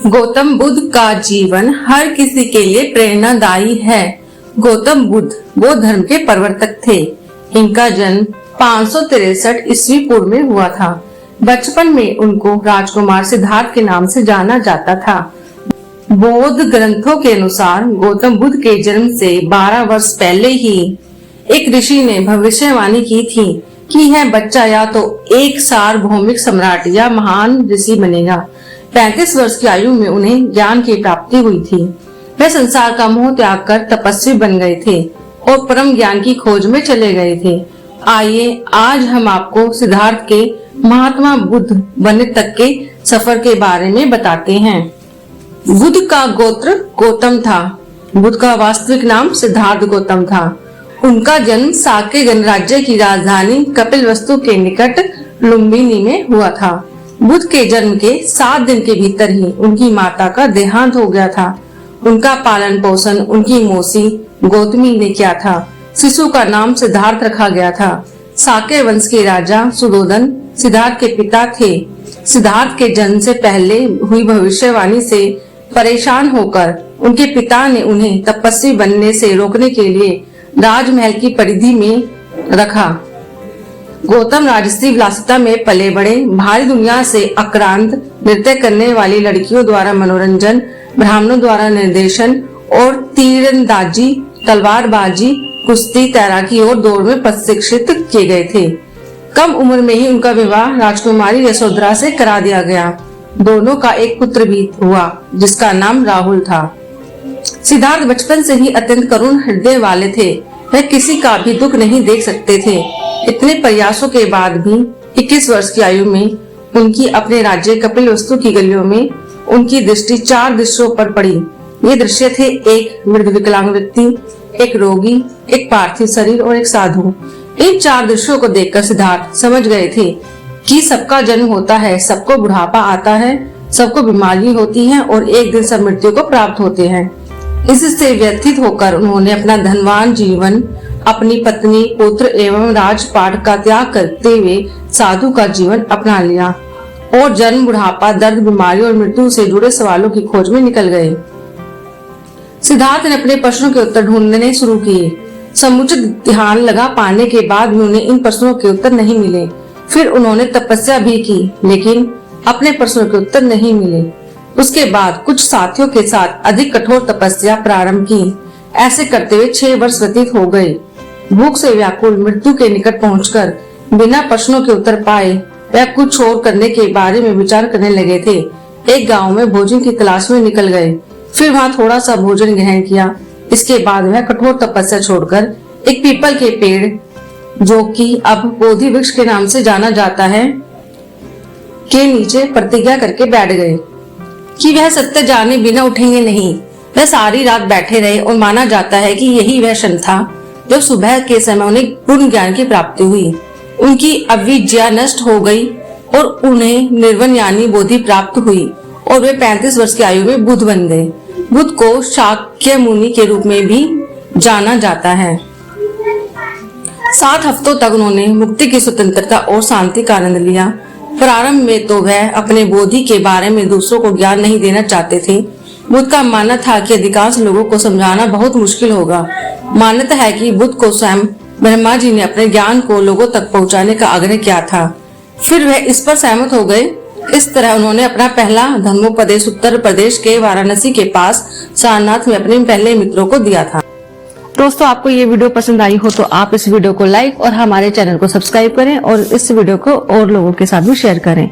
गौतम बुद्ध का जीवन हर किसी के लिए प्रेरणादायी है। गौतम बुद्ध बौद्ध धर्म के प्रवर्तक थे। इनका जन्म 563 ईस्वी पूर्व में हुआ था। बचपन में उनको राजकुमार सिद्धार्थ के नाम से जाना जाता था। बौद्ध ग्रंथों के अनुसार गौतम बुद्ध के जन्म से 12 वर्ष पहले ही एक ऋषि ने भविष्यवाणी की थी कि यह बच्चा या तो एक सार्वभौमिक सम्राट या महान ऋषि बनेगा। 35 वर्ष की आयु में उन्हें ज्ञान की प्राप्ति हुई थी। वे संसार का मोह त्याग कर तपस्वी बन गए थे और परम ज्ञान की खोज में चले गए थे। आइए आज हम आपको सिद्धार्थ के महात्मा बुद्ध बनने तक के सफर के बारे में बताते हैं। बुद्ध का गोत्र गौतम था। बुद्ध का वास्तविक नाम सिद्धार्थ गौतम था। उनका जन्म साक्य गणराज्य की राजधानी कपिलवस्तु के निकट लुम्बिनी में हुआ था। बुद्ध के जन्म के 7 दिन के भीतर ही उनकी माता का देहांत हो गया था। उनका पालन पोषण उनकी मौसी गौतमी ने किया था। शिशु का नाम सिद्धार्थ रखा गया था। साक्य वंश के राजा सुयोधन सिद्धार्थ के पिता थे। सिद्धार्थ के जन्म से पहले हुई भविष्यवाणी से परेशान होकर उनके पिता ने उन्हें तपस्वी बनने से रोकने के लिए राजमहल की परिधि में रखा। गौतम राजसी विलासिता में पले बड़े। भारी दुनिया से आक्रांत नृत्य करने वाली लड़कियों द्वारा मनोरंजन, ब्राह्मणों द्वारा निर्देशन और तीरंदाजी, तलवारबाजी, कुश्ती, तैराकी और दौड़ में प्रशिक्षित किए गए थे। कम उम्र में ही उनका विवाह राजकुमारी यशोधरा से करा दिया गया। दोनों का एक पुत्र भी हुआ जिसका नाम राहुल था। सिद्धार्थ बचपन से ही अत्यंत करुण हृदय वाले थे। वह किसी का भी दुख नहीं देख सकते थे। इतने प्रयासों के बाद भी 21 वर्ष की आयु में उनकी अपने राज्य कपिलवस्तु की गलियों में उनकी दृष्टि 4 दृश्यों पर पड़ी। ये दृश्य थे एक मृद विकलांग व्यक्ति, एक रोगी, एक पार्थिव शरीर और एक साधु। इन 4 दृश्यों को देखकर सिद्धार्थ समझ गए थे कि सबका जन्म होता है, सबको बुढ़ापा आता है, सबको बीमारी होती है और एक दिन सब मृत्यु को प्राप्त होते हैं। इससे व्यथित होकर उन्होंने अपना धनवान जीवन, अपनी पत्नी, पुत्र एवं राजपाट का त्याग करते हुए साधु का जीवन अपना लिया और जन्म, बुढ़ापा, दर्द, बीमारी और मृत्यु से जुड़े सवालों की खोज में निकल गए। सिद्धार्थ ने अपने प्रश्नों के उत्तर ढूंढने शुरू किए। समुचित ध्यान लगा पाने के बाद भी उन्हें इन प्रश्नों के उत्तर नहीं मिले। फिर उन्होंने तपस्या भी की लेकिन अपने प्रश्नों के उत्तर नहीं मिले। उसके बाद कुछ साथियों के साथ अधिक कठोर तपस्या प्रारंभ की। ऐसे करते हुए 6 वर्ष व्यतीत हो गए। भूख से व्याकुल मृत्यु के निकट पहुंचकर बिना प्रश्नों के उत्तर पाए वह कुछ और करने के बारे में विचार करने लगे थे। एक गांव में भोजन की तलाश में निकल गए। फिर वहां थोड़ा सा भोजन ग्रहण किया। इसके बाद वह कठोर तपस्या छोड़कर एक पीपल के पेड़, जो कि अब बोधि वृक्ष के नाम से जाना जाता है, के नीचे प्रतिज्ञा करके बैठ गए कि वह सत्य जाने बिना उठेंगे नहीं। वह सारी रात बैठे रहे और माना जाता है कि यही वह क्षण था जब सुबह के समय उन्हें पूर्ण ज्ञान की प्राप्ति हुई। उनकी अविद्या नष्ट हो गई और उन्हें निर्वाण यानी बोधि प्राप्त हुई और वे 35 वर्ष की आयु में बुद्ध बन गए। बुद्ध को शाक्य मुनि के रूप में भी जाना जाता है। 7 हफ्तों तक उन्होंने मुक्ति की स्वतंत्रता और शांति का आनंद लिया। प्रारंभ में तो वह अपने बोधि के बारे में दूसरों को ज्ञान नहीं देना चाहते थे। बुद्ध का मानना था कि अधिकांश लोगों को समझाना बहुत मुश्किल होगा। मान्यता है कि बुद्ध को स्वयं ब्रह्मा जी ने अपने ज्ञान को लोगों तक पहुंचाने का आग्रह किया था। फिर वह इस पर सहमत हो गए। इस तरह उन्होंने अपना पहला धर्मोपदेश उत्तर प्रदेश के वाराणसी के पास सारनाथ में अपने पहले मित्रों को दिया था। दोस्तों, आपको ये वीडियो पसंद आई हो तो आप इस वीडियो को लाइक और हमारे चैनल को सब्सक्राइब करें और इस वीडियो को और लोगों के साथ भी शेयर करें।